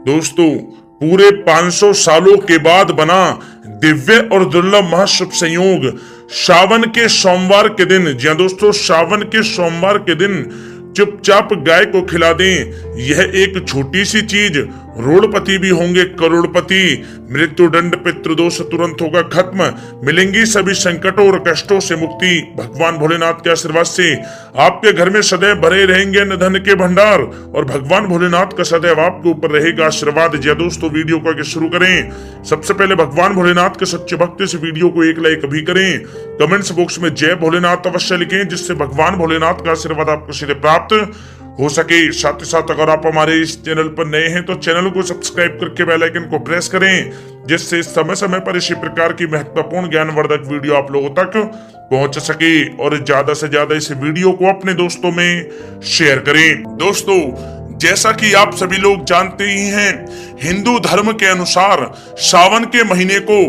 दोस्तों, पूरे 500 सालों के बाद बना दिव्य और दुर्लभ महाशुभ संयोग सावन के सोमवार के दिन, जी हाँ दोस्तों, सावन के सोमवार के दिन चुपचाप गाय को खिला दें। यह एक छोटी सी चीज रोड़पति भी होंगे करोड़पति। मृत्यु दंड पितृदोष तुरंत होगा खत्म, मिलेंगी सभी संकटों और कष्टों से मुक्ति। भगवान भोलेनाथ के आशीर्वाद से आपके घर में सदैव भरे रहेंगे अन्न धन के भंडार और भगवान भोलेनाथ का सदैव आपके ऊपर रहेगा आशीर्वाद। जी दोस्तों, वीडियो को आगे शुरू करें। सबसे पहले भगवान भोलेनाथ के सच्चे भक्त इस वीडियो को एक लाइक भी करें। कमेंट्स बॉक्स में जय भोलेनाथ अवश्य लिखें, जिससे भगवान भोलेनाथ का आशीर्वाद आपको सीधे प्राप्त हो सके। साथ ही साथ अगर आप हमारे इस चैनल पर नए हैं तो चैनल को सब्सक्राइब करके बेल आइकन को प्रेस करें, जिससे समय समय पर इसी प्रकार की महत्वपूर्ण ज्ञानवर्धक वीडियो आप लोगों तक पहुंच सके और ज्यादा से ज्यादा इस वीडियो को अपने दोस्तों में शेयर करें। दोस्तों, जैसा कि आप सभी लोग जानते ही हैं, हिंदू धर्म के अनुसार सावन के महीने को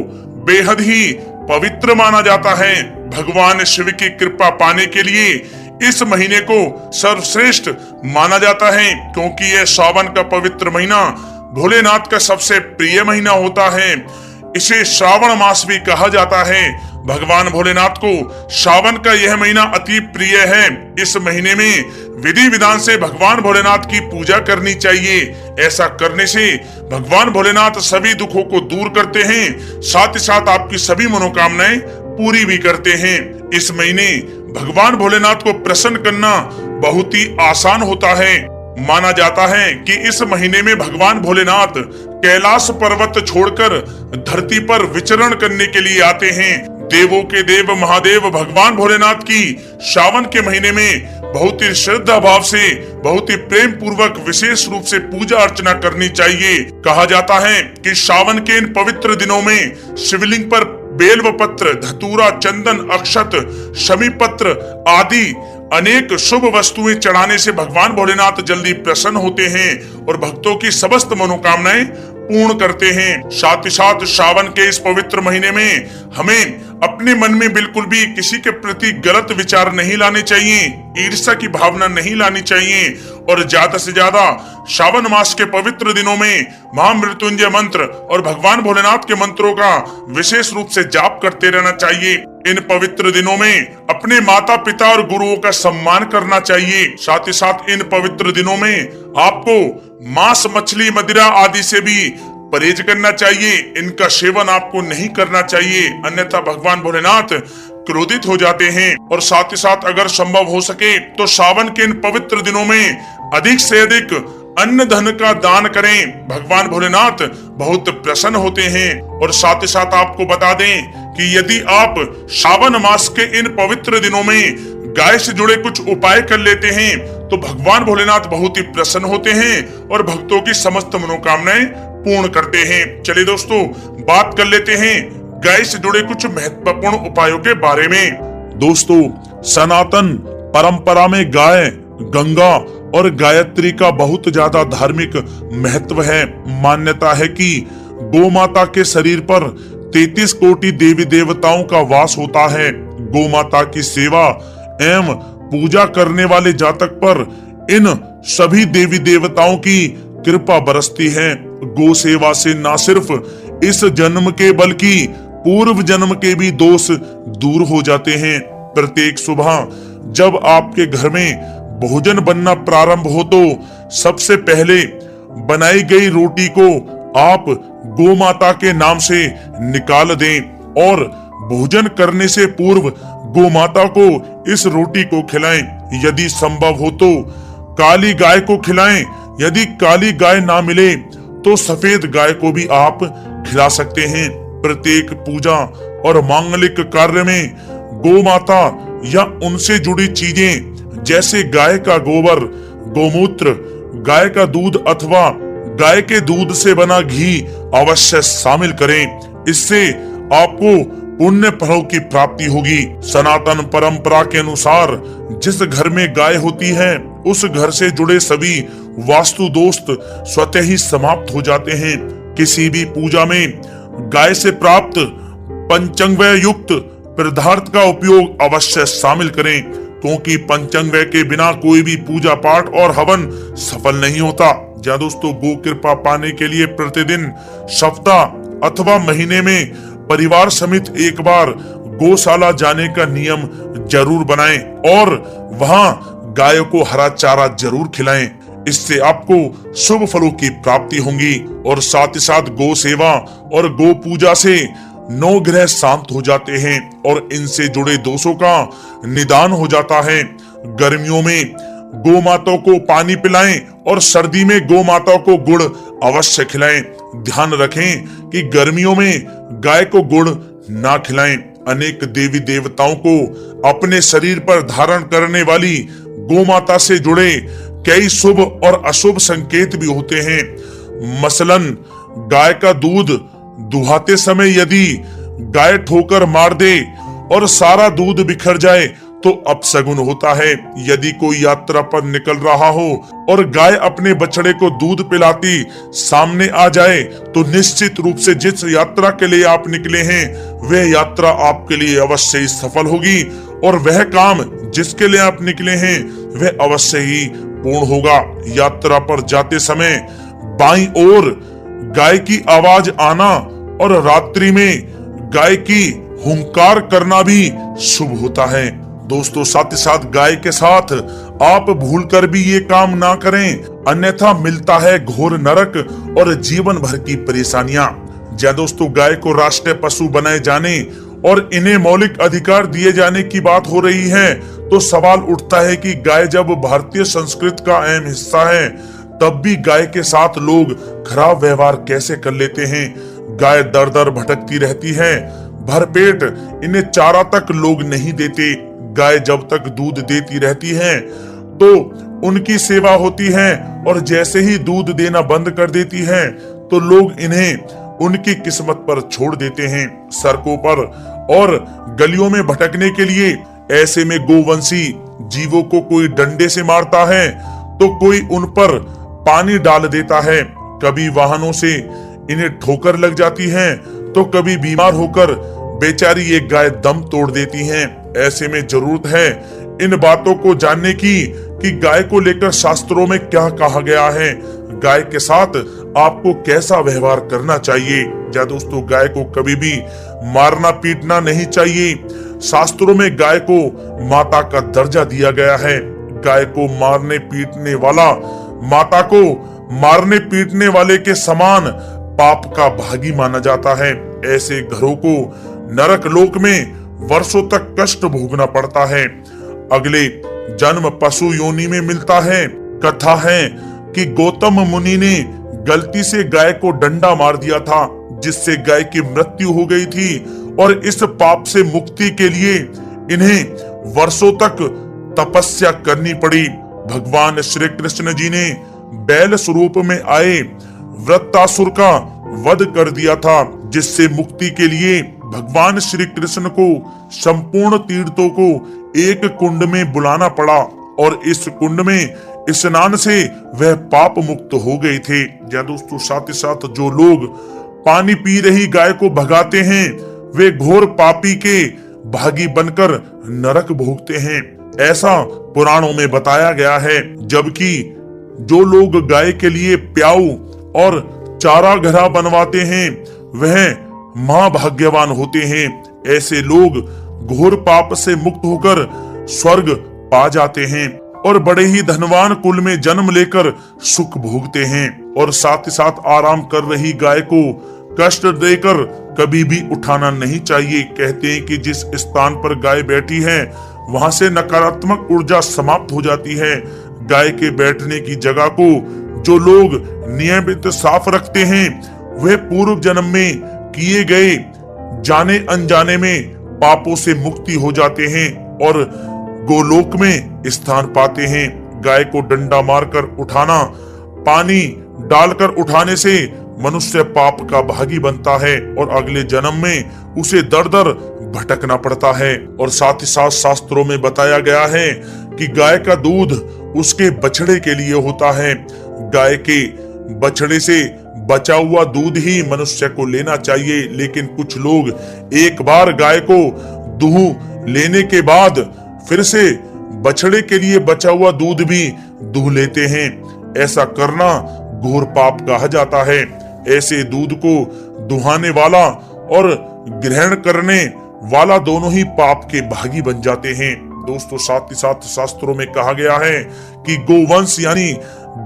बेहद ही पवित्र माना जाता है। भगवान शिव की कृपा पाने के लिए इस महीने को सर्वश्रेष्ठ माना जाता है, क्योंकि यह सावन का पवित्र महीना भोलेनाथ का सबसे प्रिय महीना होता है। इसे श्रावण मास भी कहा जाता है। भगवान भोलेनाथ को सावन का यह महीना अति प्रिय है। इस महीने में विधि विधान से भगवान भोलेनाथ की पूजा करनी चाहिए। ऐसा करने से भगवान भोलेनाथ सभी दुखों को दूर करते हैं, साथ ही साथ आपकी सभी मनोकामनाएं पूरी भी करते हैं। इस महीने भगवान भोलेनाथ को प्रसन्न करना बहुत ही आसान होता है। माना जाता है कि इस महीने में भगवान भोलेनाथ कैलाश पर्वत छोड़कर धरती पर विचरण करने के लिए आते हैं। देवों के देव महादेव भगवान भोलेनाथ की सावन के महीने में बहुत ही श्रद्धा भाव से, बहुत ही प्रेम पूर्वक विशेष रूप से पूजा अर्चना करनी चाहिए। कहा जाता है कि सावन के इन पवित्र दिनों में शिवलिंग पर बेलव पत्र, धतूरा, चंदन, अक्षत, शमी पत्र आदि अनेक शुभ वस्तुएं चढ़ाने से भगवान भोलेनाथ जल्दी प्रसन्न होते हैं और भक्तों की समस्त मनोकामनाएं पूर्ण करते हैं। साथ ही साथ सावन के इस पवित्र महीने में हमें अपने मन में बिल्कुल भी किसी के प्रति गलत विचार नहीं लाने चाहिए, ईर्ष्या की भावना नहीं लानी चाहिए और ज्यादा से ज्यादा सावन मास के पवित्र दिनों में महामृत्युंजय मंत्र और भगवान भोलेनाथ के मंत्रों का विशेष रूप से जाप करते रहना चाहिए। इन पवित्र दिनों में अपने माता पिता और गुरुओं का सम्मान करना चाहिए। साथ ही साथ इन पवित्र दिनों में आपको मांस, मछली, मदिरा आदि से भी परहेज करना चाहिए। इनका सेवन आपको नहीं करना चाहिए, अन्यथा भगवान भोलेनाथ क्रोधित हो जाते हैं। और साथ ही साथ अगर संभव हो सके तो सावन के इन पवित्र दिनों में अधिक से अधिक अन्न धन का दान करें। भगवान भोलेनाथ बहुत प्रसन्न होते हैं। और साथ ही साथ आपको बता दें कि यदि आप सावन मास के इन पवित्र दिनों में गाय से जुड़े कुछ उपाय कर लेते हैं तो भगवान भोलेनाथ बहुत ही प्रसन्न होते हैं और भक्तों की समस्त मनोकामनाएं पूर्ण करते हैं। चलिए दोस्तों, बात कर लेते हैं गाय से जुड़े कुछ महत्वपूर्ण उपायों के बारे में। दोस्तों, सनातन परंपरा में गाय, गंगा और गायत्री का बहुत ज्यादा धार्मिक महत्व है। मान्यता है कि गौ माता के शरीर पर 33 कोटि देवी देवताओं का वास होता है। गौ माता की सेवा एवं पूजा करने वाले जातक पर इन सभी देवी देवताओं की कृपा बरसती है। गौ सेवा से न सिर्फ इस जन्म के बल्कि पूर्व जन्म के भी दोष दूर हो जाते हैं। प्रत्येक सुबह जब आपके घर में भोजन बनना प्रारंभ हो तो सबसे पहले बनाई गई रोटी को आप गौ माता के नाम से निकाल दें और भोजन करने से पूर्व गौ माता को इस रोटी को खिलाएं। यदि संभव हो तो काली गाय को खिलाएं। यदि काली गाय ना मिले तो सफेद गाय को भी आप खिला सकते हैं। प्रत्येक पूजा और मांगलिक कार्य में गौ माता या उनसे जुड़ी चीजें जैसे गाय का गोबर, गोमूत्र, गाय का दूध अथवा गाय के दूध से बना घी अवश्य शामिल करें। इससे आपको पुण्य फलों की प्राप्ति होगी। सनातन परंपरा के अनुसार जिस घर में गाय होती है उस घर से जुड़े सभी वास्तु दोष स्वतः ही समाप्त हो जाते हैं। किसी भी पूजा में गाय से प्राप्त पंचांगव्य युक्त पदार्थ का उपयोग अवश्य शामिल करें। क्योंकि पंचांग के बिना कोई भी पूजा पाठ और हवन सफल नहीं होता। जहाँ दोस्तों गो कृपा पाने के लिए प्रतिदिन, सप्ताह अथवा महीने में परिवार समेत एक बार गौशाला जाने का नियम जरूर बनाएं और वहां गायों को हरा चारा जरूर खिलाएं। इससे आपको शुभ फलों की प्राप्ति होगी और साथ ही साथ गौ सेवा और गो पूजा से 9 ग्रह शांत हो जाते हैं और इनसे जुड़े दोषों का निदान हो जाता है। गर्मियों में गौ माताओं को पानी पिलाएं और सर्दी में गौ माताओं को गुड़ अवश्य खिलाएं। ध्यान रखें कि गर्मियों में गाय को गुड़ ना खिलाएं। अनेक देवी देवताओं को अपने शरीर पर धारण करने वाली गौ माता से जुड़े कई शुभ और अशुभ संकेत भी होते हैं। मसलन गाय का दूध दुहाते समय यदि गाय ठोकर मार दे और सारा दूध बिखर जाए तो अपशगुन होता है। यदि कोई यात्रा पर निकल रहा हो और गाय अपने बछड़े को दूध पिलाती सामने आ जाए तो निश्चित रूप से जिस यात्रा के लिए आप निकले हैं वह यात्रा आपके लिए अवश्य ही सफल होगी और वह काम जिसके लिए आप निकले हैं वह अवश्य ही पूर्ण होगा। यात्रा पर जाते समय बाईं ओर गाय की आवाज आना और रात्रि में गाय की हुंकार करना भी शुभ होता है। दोस्तों साथ ही साथ गाय के साथ आप भूलकर भी ये काम ना करें, अन्यथा मिलता है घोर नरक और जीवन भर की परेशानियां। जहाँ दोस्तों गाय को राष्ट्रीय पशु बनाए जाने और इन्हें मौलिक अधिकार दिए जाने की बात हो रही है तो सवाल उठता है कि गाय जब भारतीय संस्कृति का अहम हिस्सा है तब भी गाय के साथ लोग खराब व्यवहार कैसे कर लेते हैं। गाय दर दर भटकती रहती है, भरपेट इन्हें चारा तक लोग नहीं देते। गाय जब तक दूध देती रहती है तो उनकी सेवा होती है और जैसे ही दूध देना बंद कर देती है तो लोग इन्हें उनकी किस्मत पर छोड़ देते हैं, सड़कों पर और गलियों में भटकने के लिए। ऐसे में गोवंशी जीवों को कोई डंडे से मारता है तो कोई उन पर पानी डाल देता है। कभी वाहनों से इन्हें ठोकर लग जाती है तो कभी बीमार होकर बेचारी ये गाय दम तोड़ देती हैं। ऐसे में जरूरत है इन बातों को जानने की कि गाय को लेकर शास्त्रों में क्या कहा गया है, गाय के साथ आपको कैसा व्यवहार करना चाहिए। या दोस्तों गाय को कभी भी मारना पीटना नहीं चाहिए। शास्त्रों में गाय को माता का दर्जा दिया गया है। गाय को मारने पीटने वाला माता को मारने पीटने वाले के समान पाप का भागी माना जाता है। ऐसे घरों को नरक लोक में वर्षों तक कष्ट भोगना पड़ता है। अगले जन्म पशु योनि में मिलता है। कथा है कि गौतम मुनि ने गलती से गाय को डंडा मार दिया था जिससे गाय की मृत्यु हो गई थी और इस पाप से मुक्ति के लिए इन्हें वर्षों तक तपस्या करनी पड़ी। भगवान श्री कृष्ण जी ने बैल स्वरूप में आए वृत्तासुर का वध कर दिया था जिससे मुक्ति के लिए भगवान श्री कृष्ण को संपूर्ण तीर्थों को एक कुंड में बुलाना पड़ा और इस कुंड में स्नान से वह पाप मुक्त हो गए थे। या दोस्तों साथ ही साथ जो लोग पानी पी रही गाय को भगाते हैं वे घोर पापी के भागी बनकर नरक भोगते हैं, ऐसा पुराणों में बताया गया है। जबकि जो लोग गाय के लिए प्याऊ और चारा घरा बनवाते हैं वह महाभाग्यवान होते हैं। ऐसे लोग घोर पाप से मुक्त होकर स्वर्ग पा जाते हैं और बड़े ही धनवान कुल में जन्म लेकर सुख भोगते हैं। और साथ ही साथ आराम कर रही गाय को कष्ट देकर कभी भी उठाना नहीं चाहिए। कहते हैं कि जिस स्थान पर गाय बैठी है वहां से नकारात्मक ऊर्जा समाप्त हो जाती है। गाय के बैठने की जगह को जो लोग नियमित साफ रखते हैं वे पूर्व जन्म में किए गए जाने अनजाने में पापों से मुक्ति हो जाते हैं और गोलोक में स्थान पाते हैं। गाय को डंडा मारकर उठाना, पानी डालकर उठाने से मनुष्य पाप का भागी बनता है और अगले जन्म में उसे दर दर भटकना पड़ता है। और साथ ही साथ शास्त्रों में बताया गया है कि गाय का दूध उसके बछड़े के लिए होता है। गाय के बछड़े से बचा हुआ दूध ही मनुष्य को लेना चाहिए, लेकिन कुछ लोग एक बार गाय को दूध लेने के बाद फिर से बछड़े के लिए बचा हुआ दूध भी दूह लेते हैं। ऐसा करना घोर पाप कहा जाता है। ऐसे दूध को दुहाने वाला और ग्रहण करने वाला दोनों ही पाप के भागी बन जाते हैं। दोस्तों, साथ ही साथ शास्त्रों में कहा गया है कि गोवंश यानी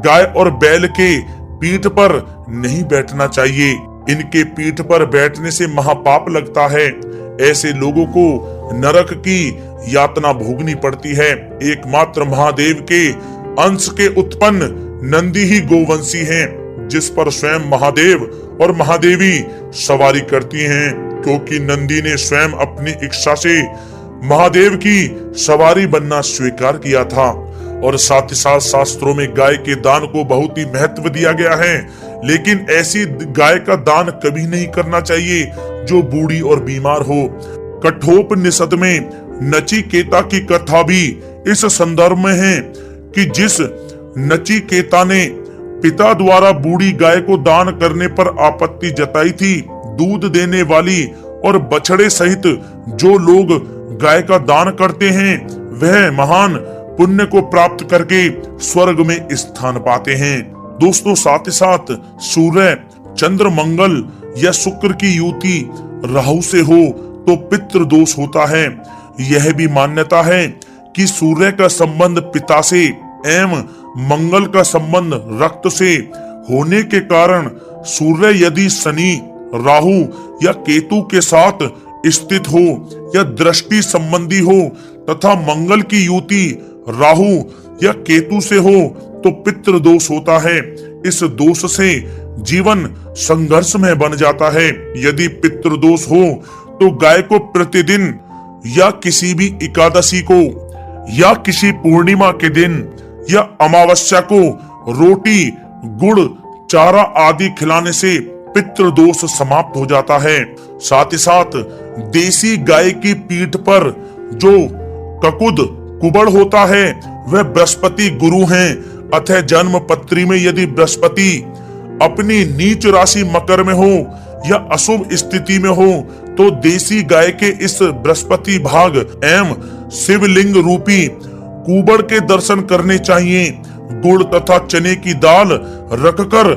गाय और बैल के पीठ पर नहीं बैठना चाहिए। इनके पीठ पर बैठने से महापाप लगता है। ऐसे लोगों को नरक की यातना भोगनी पड़ती है। एकमात्र महादेव के अंश के उत्पन्न नंदी ही गोवंशी हैं, जिस पर स्वयं महादेव और महादेवी सवारी करती हैं, क्योंकि नंदी ने स्वयं अपनी इच्छा से महादेव की सवारी बनना स्वीकार किया था। और साथ ही साथ शास्त्रों में गाय के दान को बहुत ही महत्व दिया गया है, लेकिन ऐसी गाय का दान कभी नहीं करना चाहिए जो बूढ़ी और बीमार हो। कठोपनिषद में नचिकेता की कथा भी इस संदर्भ में है कि जिस नचिकेता ने पिता द्वारा बूढ़ी गाय को दान करने पर आपत्ति जताई थी, दूध देने वाली और बछड़े सहित जो लोग गाय का दान करते हैं वह महान पुण्य को प्राप्त करके स्वर्ग में स्थान पाते हैं। दोस्तों, साथ ही साथ सूर्य, चंद्र, मंगल या शुक्र की युति राहु से हो तो पितृ दोष होता है। यह भी मान्यता है कि सूर्य का संबंध पिता से एवं मंगल का संबंध रक्त से होने के कारण सूर्य यदि शनि, राहु या केतु के साथ स्थित हो या दृष्टि संबंधी हो तथा मंगल की युति राहु या केतु से हो तो पितृ दोष होता है। इस दोष से जीवन संघर्षमय बन जाता है। यदि पितृ दोष हो तो गाय को प्रतिदिन या किसी भी एकादशी को या किसी पूर्णिमा के दिन या अमावस्या को रोटी, गुड़, चारा आदि खिलाने से पितृदोष समाप्त हो जाता है। साथ ही साथ देसी गाय की पीठ पर जो ककुद कुबड़ होता है वह बृहस्पति गुरु हैं। अतः जन्म पत्री में यदि बृहस्पति अपनी नीच राशि मकर में हो या अशुभ स्थिति में हो तो देसी गाय के इस बृहस्पति भाग एवं शिवलिंग रूपी कुबड़ के दर्शन करने चाहिए। गुड़ तथा चने की दाल रखकर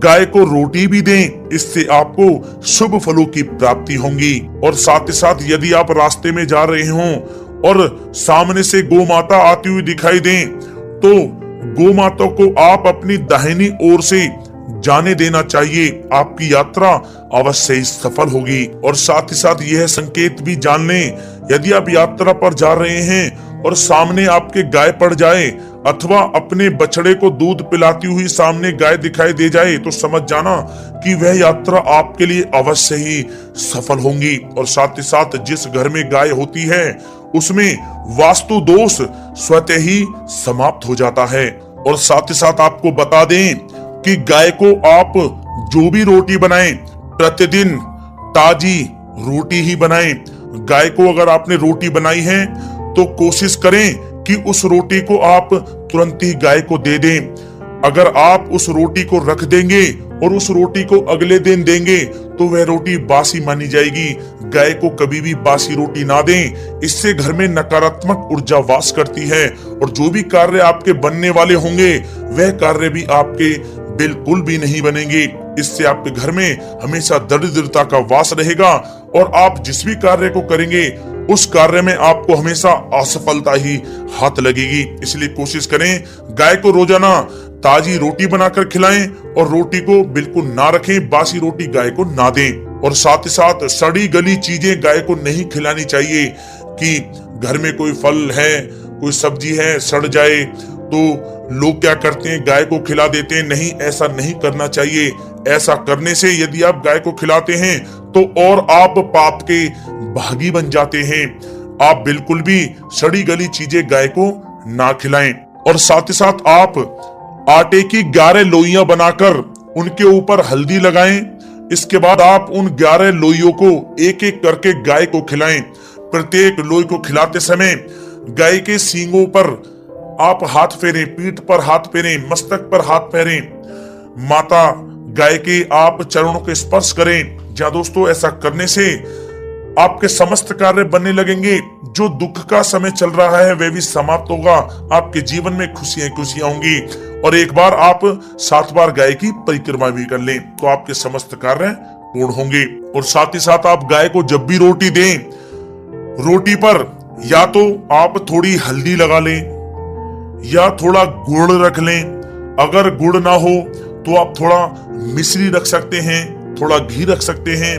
गाय को रोटी भी दें, इससे आपको शुभ फलों की प्राप्ति होगी। और साथ ही साथ यदि आप रास्ते में जा रहे हो और सामने से गौ माता आती हुई दिखाई दें तो गौ माता को आप अपनी दाहिनी ओर से जाने देना चाहिए। आपकी यात्रा अवश्य ही सफल होगी। और साथ ही साथ यह संकेत भी जान लें, यदि आप यात्रा पर जा रहे हैं और सामने आपके गाय पड़ जाए अथवा अपने बछड़े को दूध पिलाती हुई सामने गाय दिखाई दे जाए तो समझ जाना कि वह यात्रा आपके लिए अवश्य ही सफल होगी। और साथ ही साथ जिस घर में गाय होती है उसमें वास्तु दोष स्वतः ही समाप्त हो जाता है। और साथ ही साथ आपको बता दें कि गाय को आप जो भी रोटी बनाएं प्रतिदिन ताजी रोटी ही बनाएं। गाय को अगर आपने रोटी बनाई है तो कोशिश करें कि उस रोटी को आप तुरंत ही गाय को दे दें। अगर आप उस रोटी को रख देंगे और उस रोटी को अगले दिन देंगे तो वह रोटी बासी मानी जाएगी। गाय को कभी भी बासी रोटी ना दें, इससे घर में नकारात्मक ऊर्जा वास करती है और जो भी कार्य आपके बनने वाले होंगे वह कार्य भी आपके बिल्कुल भी नहीं बनेंगे। इससे आपके घर में हमेशा दरिद्रता का वास रहेगा और आप जिस भी कार्य को करेंगे उस कार्य में आपको हमेशा असफलता ही हाथ लगेगी। इसलिए कोशिश करें गाय को रोजाना ताजी रोटी बनाकर खिलाएं और रोटी को बिल्कुल ना रखें, बासी रोटी गाय को ना दें। और साथ ही साथ सड़ी गली चीजें गाय को नहीं खिलानी चाहिए कि घर में कोई फल है, कोई सब्जी है, सड़ जाए तो लोग क्या करते हैं गाय को खिला देते हैं। नहीं, ऐसा नहीं करना चाहिए। ऐसा करने से यदि आप गाय को खिलाते हैं तो और आप पाप के भागी बन जाते हैं। आप बिल्कुल भी सड़ी गली चीजें गाय को ना खिलाएं। और साथ ही साथ आप आटे की 11 लोइयां बनाकर उनके ऊपर हल्दी लगाएं। इसके बाद आप उन 11 लोइयों को एक एक करके गाय को खिलाएं। प्रत्येक लोई को खिलाते समय गाय के सींगों पर आप हाथ फेरें, पीठ पर हाथ फेरें, मस्तक पर हाथ फेरें, माता गाय के आप चरणों के स्पर्श करें। जहाँ दोस्तों ऐसा करने से आपके समस्त कार्य बनने लगेंगे। जो दुख का समय चल रहा है वह भी समाप्त होगा। आपके जीवन में खुशियां खुशियां होंगी। और एक बार आप 7 बार गाय की परिक्रमा भी कर लें तो आपके समस्त कार्य पूर्ण होंगे। और साथ ही साथ आप गाय को जब भी रोटी दें, रोटी पर या तो आप थोड़ी हल्दी लगा लें या थोड़ा गुड़ रख लें। अगर गुड़ ना हो तो आप थोड़ा मिश्री रख सकते हैं, थोड़ा घी रख सकते हैं।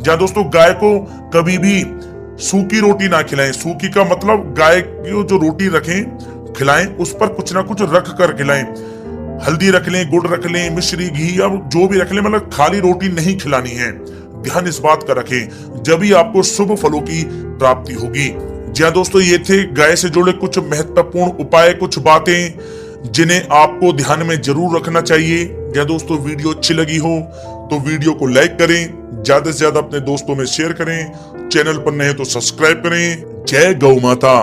या दोस्तों, गाय को कभी भी सूखी रोटी ना खिलाएं। सूखी का मतलब गाय की जो रोटी रखें खिलाएं, उस पर कुछ ना कुछ रख कर खिलाएं। हल्दी रख लें, गुड़ रख लें, मिश्री, घी या जो भी रख लें, मतलब खाली रोटी नहीं खिलानी है। ध्यान इस बात का रखें, जब ही आपको शुभ फलों की प्राप्ति होगी। जी दोस्तों, ये थे गाय से जुड़े कुछ महत्वपूर्ण उपाय, कुछ बातें जिन्हें आपको ध्यान में जरूर रखना चाहिए। या दोस्तों, वीडियो अच्छी लगी हो तो वीडियो को लाइक करें, ज्यादा से ज्यादा अपने दोस्तों में शेयर करें, चैनल पर नए तो सब्सक्राइब करें। जय गौ माता।